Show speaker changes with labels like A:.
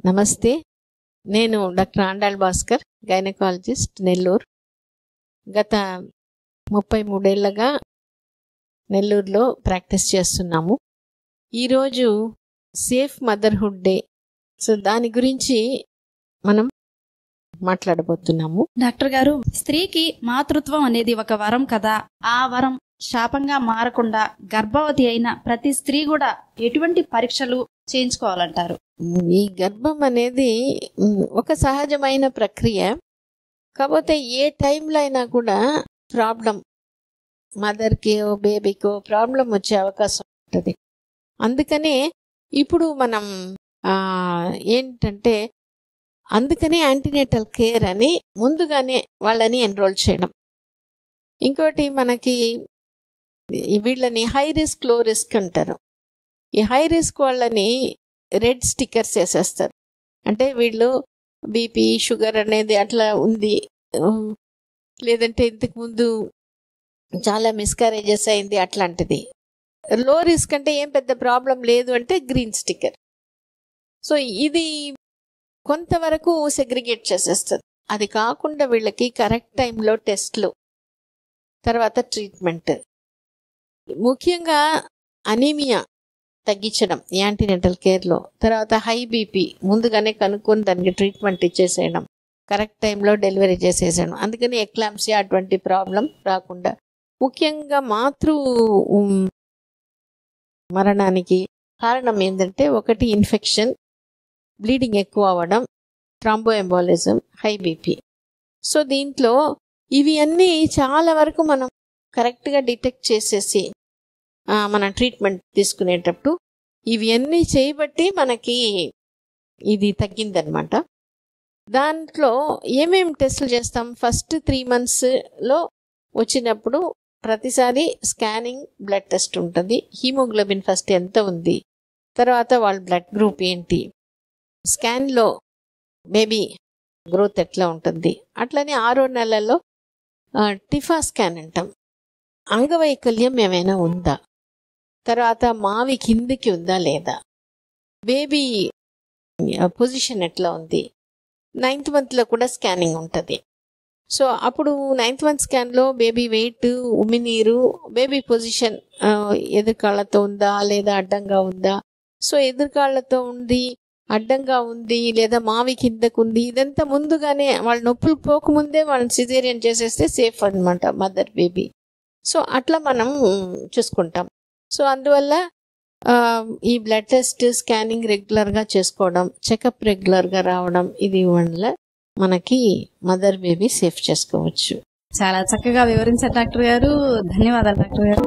A: నమస్తే. నేను doctor Andal Bhaskar, gynaecologist, Nellore. గత 33 ఏళ్లుగా నెల్లూరులో ప్రాక్టీస్ చేస్తున్నాము. ఈరోజు సేఫ్ మదర్హుడ్ డే. సో దాని గురించి మనం మాట్లాడబోతున్నాము.
B: డాక్టర్ గారు, స్త్రీకి మాతృత్వం అనేది ఒక వరం కదా, ఆ వరం శాపంగా మారకుండా గర్భవతి అయిన ప్రతి స్త్రీ కూడా ఎటువంటి పరీక్షలు చేయించుకోవాలంటారు?
A: ఈ గర్భం అనేది ఒక సహజమైన ప్రక్రియ. కాకపోతే ఏ టైంలో అయినా కూడా ప్రాబ్లం, మదర్కి బేబీకో ప్రాబ్లం వచ్చే అవకాశం ఉంటుంది. అందుకనే ఇప్పుడు మనం ఏంటంటే అందుకనే యాంటీనేటల్ కేర్ అని ముందుగానే వాళ్ళని ఎన్రోల్ చేయడం. ఇంకోటి మనకి వీళ్ళని హై రిస్క్ లో రిస్క్ అంటారు. ఈ హై రిస్క్ వాళ్ళని రెడ్ స్టిక్కర్స్ వేసేస్తారు. అంటే వీళ్ళు బీపీ షుగర్ అనేది అట్లా ఉంది, లేదంటే ఇంతకు ముందు చాలా మిస్కారేజెస్ అయింది అట్లాంటిది. లో రిస్క్ అంటే ఏం పెద్ద ప్రాబ్లం లేదు అంటే గ్రీన్ స్టిక్కర్. సో ఇది కొంతవరకు సెగ్రిగేట్ చేసేస్తుంది. అది కాకుండా వీళ్ళకి కరెక్ట్ టైంలో టెస్ట్లు, తర్వాత ట్రీట్మెంట్, ముఖ్యంగా అనీమియా తగ్గించడం యాంటీనెంటల్ కేర్లో, తర్వాత హై బీపీ ముందుగానే కనుక్కొని దానికి ట్రీట్మెంట్ ఇచ్చేసేయడం, కరెక్ట్ టైంలో డెలివరీ చేసేసేయడం. అందుకని ఎక్లాంప్సియా అటువంటి ప్రాబ్లం రాకుండా, ముఖ్యంగా మాతృ మరణానికి కారణం ఏంటంటే ఒకటి ఇన్ఫెక్షన్, బ్లీడింగ్ ఎక్కువ అవ్వడం, థ్రాంబోఎంబాలిజం, హై బీపీ. సో దీంట్లో ఇవి అన్నీ చాలా వరకు మనం కరెక్ట్గా డిటెక్ట్ చేసేసి మన ట్రీట్మెంట్ తీసుకునేటప్పుడు ఇవి అన్నీ చేయబట్టి మనకి ఇది తగ్గిందనమాట. దాంట్లో ఏమేమి టెస్టులు చేస్తాం? ఫస్ట్ 3 monthsలో వచ్చినప్పుడు ప్రతిసారి స్కానింగ్, బ్లడ్ టెస్ట్ ఉంటుంది. హీమోగ్లోబిన్ ఫస్ట్ ఎంత ఉంది, తర్వాత వాళ్ళ బ్లడ్ గ్రూప్ ఏంటి, స్కాన్లో బేబీ గ్రోత్ ఎట్లా ఉంటుంది. అట్లనే 6వ నెలలో టిఫా స్కాన్ అంటాం, అంగవైకల్యం ఏమైనా ఉందా, తర్వాత మావి కిందికి ఉందా లేదా, బేబీ పొజిషన్ ఎట్లా ఉంది. 9th monthలో కూడా స్కానింగ్ ఉంటుంది. సో అప్పుడు 9th month స్కాన్లో బేబీ వెయిట్, ఉమినీరు, బేబీ పొజిషన్ ఎదురుకాళ్ళతో ఉందా లేదా అడ్డంగా ఉందా. సో ఎదురుకాళ్ళతో ఉంది, అడ్డంగా ఉంది, లేదా మావి కిందకు ఉంది, ఇదంతా ముందుగానే వాళ్ళ నొప్పులు పోకముందే వాళ్ళని సిజేరియన్ చేసేస్తే సేఫ్ అనమాట మదర్ బేబీ. సో అట్లా మనం చూసుకుంటాం. సో అందువల్ల ఈ బ్లడ్ టెస్ట్, స్కానింగ్ రెగ్యులర్గా చేసుకోవడం, చెకప్ రెగ్యులర్గా రావడం, ఇది వల్ల మనకి మదర్ బేబీ సేఫ్ చేసుకోవచ్చు.
B: చాలా చక్కగా వివరించారు డాక్టర్ గారు. ధన్యవాదాలు డాక్టర్ గారు.